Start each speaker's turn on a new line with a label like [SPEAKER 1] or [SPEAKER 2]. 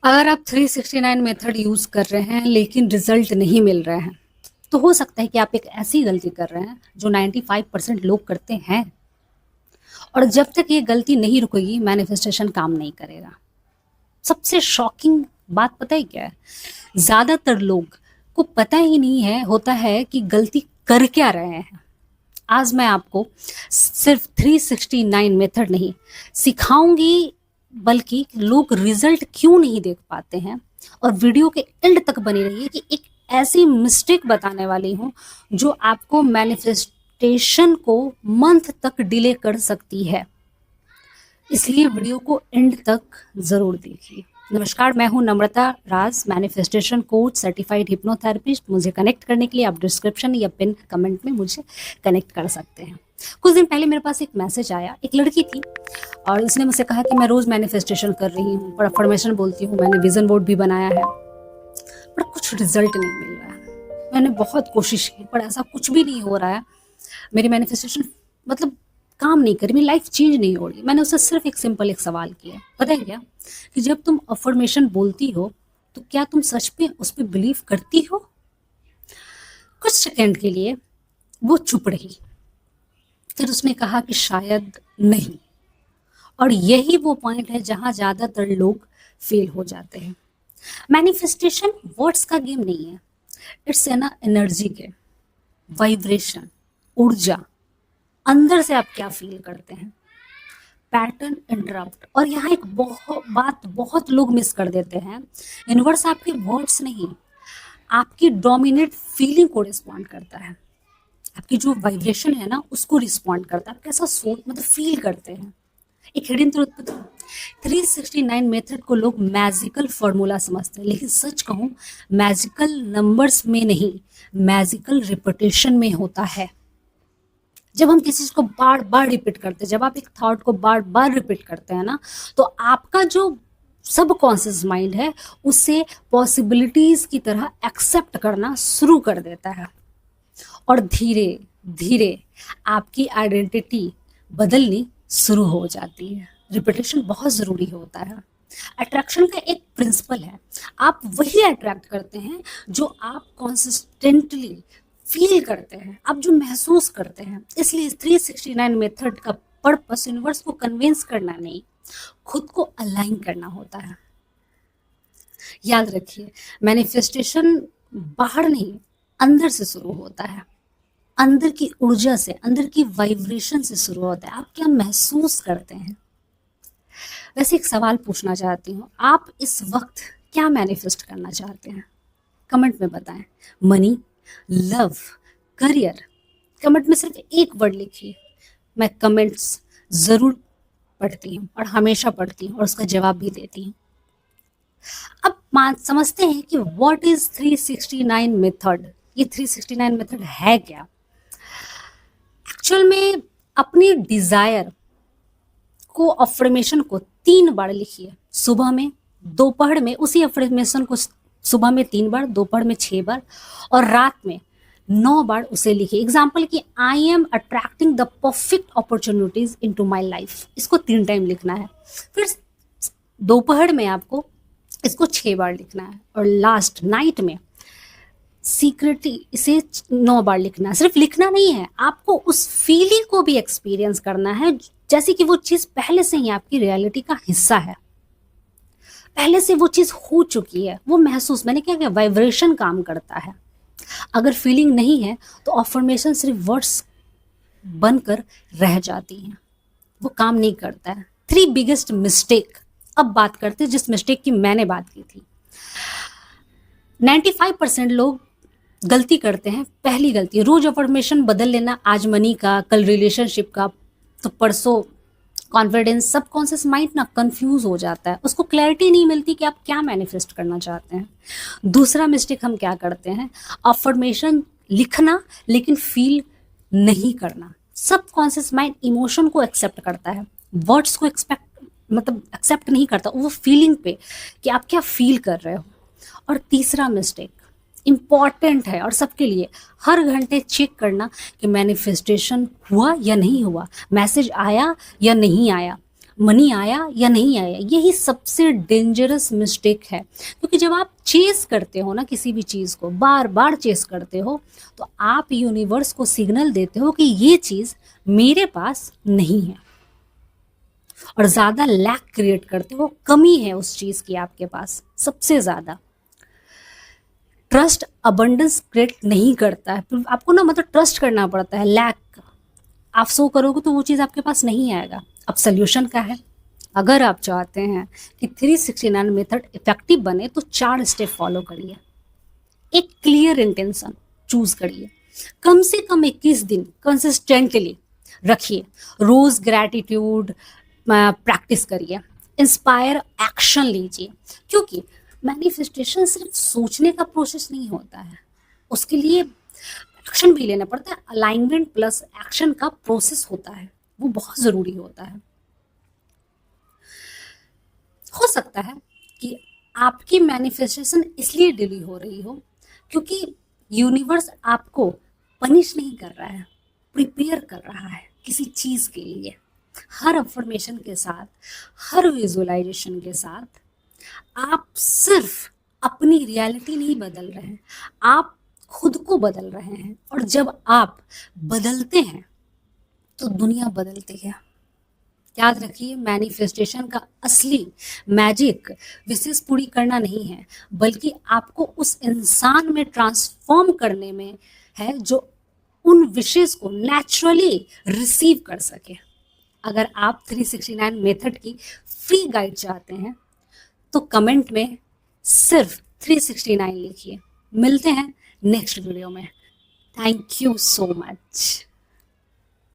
[SPEAKER 1] अगर आप 369 method use कर रहे हैं लेकिन रिजल्ट नहीं मिल रहे हैं, तो हो सकता है कि आप एक ऐसी गलती कर रहे हैं जो 95% लोग करते हैं। और जब तक ये गलती नहीं रुकेगी, मैनिफेस्टेशन काम नहीं करेगा। सबसे शॉकिंग बात पता है क्या है? ज़्यादातर लोग को पता ही नहीं है होता है कि गलती कर क्या रहे हैं। आज मैं आपको सिर्फ 369 मेथड नहीं सिखाऊंगी, बल्कि लोग रिजल्ट क्यों नहीं देख पाते हैं। और वीडियो के एंड तक बनी रहिए कि एक ऐसी मिस्टेक बताने वाली हूँ जो आपको मैनिफेस्टेशन को मंथ तक डिले कर सकती है। इसलिए वीडियो को एंड तक ज़रूर देखिए। नमस्कार, मैं हूं नम्रता राज, मैनिफेस्टेशन कोच, सर्टिफाइड हिप्नोथेरेपिस्ट। मुझे कनेक्ट करने के लिए आप डिस्क्रिप्शन या पिन कमेंट में मुझे कनेक्ट कर सकते हैं। कुछ दिन पहले मेरे पास एक मैसेज आया, एक लड़की थी और उसने मुझसे कहा कि मैं रोज़ मैनिफेस्टेशन कर रही हूँ, पर अफर्मेशन बोलती हूँ, मैंने विजन बोर्ड भी बनाया है, पर कुछ रिजल्ट नहीं मिल रहा है। मैंने बहुत कोशिश की पर ऐसा कुछ भी नहीं हो रहा है। मेरी मैनिफेस्टेशन मतलब काम नहीं करी, मेरी लाइफ चेंज नहीं हो रही। मैंने उससे सिर्फ एक सिंपल एक सवाल किया, पता है क्या, कि जब तुम अफर्मेशन बोलती हो तो क्या तुम सच में उस पर बिलीव करती हो? कुछ सेकंड के लिए वो चुप रही, फिर उसने कहा कि शायद नहीं। और यही वो पॉइंट है जहां ज्यादातर लोग फेल हो जाते हैं। मैनिफेस्टेशन वर्ड्स का गेम नहीं है, इट्स ना एनर्जी के वाइब्रेशन, ऊर्जा। अंदर से आप क्या फील करते हैं, पैटर्न इंटरप्ट। और यहाँ एक बहुत लोग मिस कर देते हैं। यूनिवर्स आपके वर्ड्स नहीं, आपकी डोमिनेट फीलिंग को रिस्पॉन्ड करता है। आपकी जो वाइब्रेशन है ना, उसको रिस्पॉन्ड करता है। आप कैसा सोच मतलब फील करते हैं। एक हिडन ट्रूथ पता है, 369 मेथड को लोग मैजिकल फॉर्मूला समझते हैं, लेकिन सच कहूँ, मैजिकल नंबर्स में नहीं, मैजिकल रिपीटेशन में होता है। जब हम किसी चीज को बार बार रिपीट करते हैं, जब आप एक थॉट को बार बार रिपीट करते हैं ना, तो आपका जो सबकॉन्शियस माइंड है उसे पॉसिबिलिटीज की तरह एक्सेप्ट करना शुरू कर देता है। और धीरे धीरे आपकी आइडेंटिटी बदलनी शुरू हो जाती है। रिपीटेशन बहुत ज़रूरी होता है। अट्रैक्शन का एक प्रिंसिपल है, आप वही अट्रैक्ट करते हैं जो आप कॉन्सिस्टेंटली फील करते हैं, आप जो महसूस करते हैं। इसलिए 369 मेथड का पर्पस यूनिवर्स को कन्विंस करना नहीं, खुद को अलाइन करना होता है। याद रखिए, मैनिफेस्टेशन बाहर नहीं, अंदर से शुरू होता है। अंदर की ऊर्जा से, अंदर की वाइब्रेशन से शुरू होता है। आप क्या महसूस करते हैं? वैसे एक सवाल पूछना चाहती हूँ, आप इस वक्त क्या मैनिफेस्ट करना चाहते हैं? कमेंट में बताएं। Money, love, career. कमेंट में सिर्फ एक वर्ड लिखिए। मैं कमेंट्स ज़रूर पढ़ती हूँ और हमेशा पढ़ती हूँ और उसका जवाब भी देती हूँ। अब समझते हैं कि व्हाट इज 369 मेथड। ये 369 मेथड है क्या? एक्चुअल में अपनी डिजायर को, अफर्मेशन को 3 बार लिखिए। सुबह में, दोपहर में, उसी अफर्मेशन को सुबह में 3 बार, दोपहर में 6 बार और रात में 9 बार उसे लिखिए। एग्जाम्पल कि I am attracting the perfect opportunities into my life, इसको 3 टाइम लिखना है। फिर दोपहर में आपको इसको 6 बार लिखना है और लास्ट नाइट में सीक्रेटली इसे 9 बार लिखना है। सिर्फ लिखना नहीं है, आपको उस फीलिंग को भी एक्सपीरियंस करना है, जैसे कि वो चीज पहले से ही आपकी रियलिटी का हिस्सा है, पहले से वो चीज हो चुकी है। वो महसूस, मैंने क्या किया, वाइब्रेशन काम करता है। अगर फीलिंग नहीं है तो अफर्मेशन सिर्फ वर्ड्स बनकर रह जाती हैं, वो काम नहीं करता है। 3 बिगेस्ट मिस्टेक। अब बात करते हैं जिस मिस्टेक की मैंने बात की थी। 95% लोग गलती करते हैं। पहली गलती, रोज अफर्मेशन बदल लेना, आज मनी का, कल रिलेशनशिप का, तो परसों कॉन्फिडेंस। सबकॉन्शियस माइंड ना कंफ्यूज हो जाता है, उसको क्लैरिटी नहीं मिलती कि आप क्या मैनिफेस्ट करना चाहते हैं। दूसरा मिस्टेक हम क्या करते हैं, अफर्मेशन लिखना लेकिन फील नहीं करना। सबकॉन्शियस माइंड इमोशन को एक्सेप्ट करता है, वर्ड्स को एक्सेप्ट नहीं करता, वो फीलिंग पे कि आप क्या फील कर रहे हो। और तीसरा मिस्टेक इम्पॉर्टेंट है और सबके लिए, हर घंटे चेक करना कि मैनिफेस्टेशन हुआ या नहीं हुआ, मैसेज आया या नहीं आया। मनी आया या नहीं आया, यही सबसे डेंजरस मिस्टेक है। क्योंकि जब आप चेस करते हो ना किसी भी चीज़ को, बार बार चेस करते हो, तो आप यूनिवर्स को सिग्नल देते हो कि ये चीज़ मेरे पास नहीं है, और ज़्यादा लैक क्रिएट करते हो, कमी है उस चीज़ की आपके पास सबसे ज़्यादा। ट्रस्ट अबंडेंस क्रिएट नहीं करता है, फिर आपको ना मतलब ट्रस्ट करना पड़ता है, लैक आप शो करोगे तो वो चीज़ आपके पास नहीं आएगा। अब सोल्यूशन क्या है? अगर आप चाहते हैं कि 369 मेथड इफेक्टिव बने तो 4 स्टेप फॉलो करिए। एक क्लियर इंटेंशन चूज करिए, कम से कम 21 दिन कंसिस्टेंटली रखिए, रोज ग्रैटिट्यूड प्रैक्टिस करिए, इंस्पायर एक्शन लीजिए। क्योंकि मैनिफेस्टेशन सिर्फ सोचने का प्रोसेस नहीं होता है, उसके लिए एक्शन भी लेना पड़ता है। अलाइनमेंट प्लस एक्शन का प्रोसेस होता है, वो बहुत ज़रूरी होता है। हो सकता है कि आपकी मैनिफेस्टेशन इसलिए डिले हो रही हो क्योंकि यूनिवर्स आपको पनिश नहीं कर रहा है, प्रिपेयर कर रहा है किसी चीज़ के लिए। हर अफर्मेशन के साथ, हर विजुअलाइजेशन के साथ आप सिर्फ अपनी रियलिटी नहीं बदल रहे हैं, आप खुद को बदल रहे हैं। और जब आप बदलते हैं तो दुनिया बदलती है। याद रखिए, मैनिफेस्टेशन का असली मैजिक विशेष पूरी करना नहीं है, बल्कि आपको उस इंसान में ट्रांसफॉर्म करने में है जो उन विशेष को नेचुरली रिसीव कर सके। अगर आप 369 मेथड की फ्री गाइड चाहते हैं तो कमेंट में सिर्फ 369 लिखिए। मिलते हैं नेक्स्ट वीडियो में। Thank you so much.